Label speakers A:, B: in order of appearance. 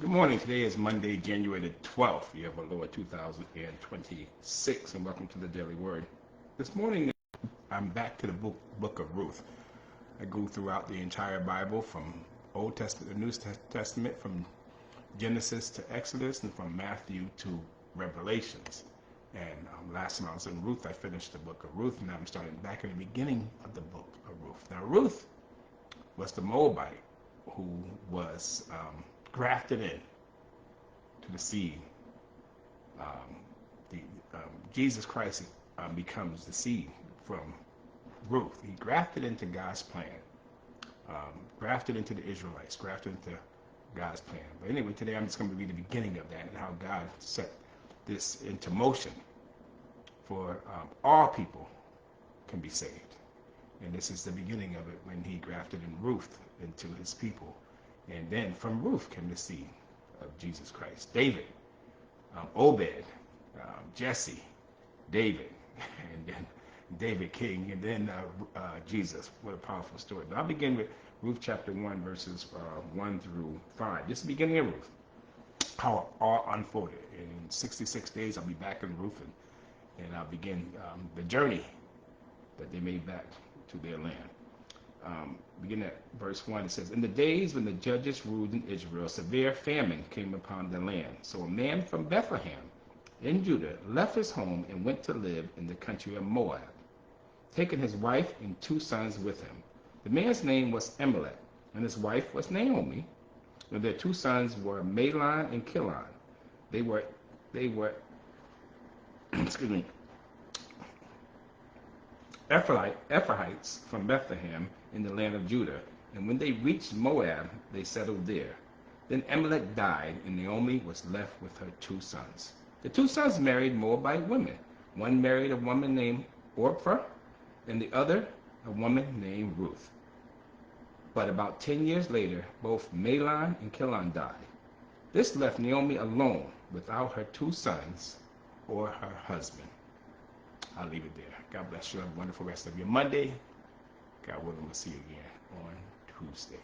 A: Good morning. Today is Monday, January the 12th, year of our Lord 2026, and welcome to the Daily Word. This morning, I'm back to the book of Ruth. I go throughout the entire Bible from Old Testament to New Testament, from Genesis to Exodus, and from Matthew to Revelations. And last time I was in Ruth, I finished the book of Ruth, and now I'm starting back in the beginning of the book of Ruth. Now, Ruth was the Moabite who was grafted in to the seed. Jesus Christ becomes the seed from Ruth. He grafted into God's plan, grafted into the Israelites, grafted into God's plan. But anyway, today I'm just going to read the beginning of that and how God set this into motion for all people can be saved. And this is the beginning of it when he grafted in Ruth into his people. And then from Ruth came the seed of Jesus Christ. David, Obed, Jesse, David, and then David King, and then Jesus. What a powerful story. But I'll begin with Ruth chapter 1, verses 1 through 5. This is the beginning of Ruth, how it all unfolded. And in 66 days, I'll be back in Ruth, and I'll begin the journey that they made back to their land. Beginning at verse 1, it says, "In the days when the judges ruled in Israel, severe famine came upon the land. So a man from Bethlehem in Judah left his home and went to live in the country of Moab, taking his wife and 2 sons with him. The man's name was Elimelech, and his wife was Naomi, and their 2 sons were Mahlon and Chilion. They were excuse me, Ephrathites from Bethlehem in the land of Judah. And when they reached Moab, they settled there. Then Elimelech died, and Naomi was left with her 2 sons. The 2 sons married Moabite women. One married a woman named Orpah, and the other a woman named Ruth. But about 10 years later, both Mahlon and Chilion died. This left Naomi alone without her 2 sons or her husband." I'll leave it there. God bless you. Have a wonderful rest of your Monday. God willing, we'll see you again on Tuesday.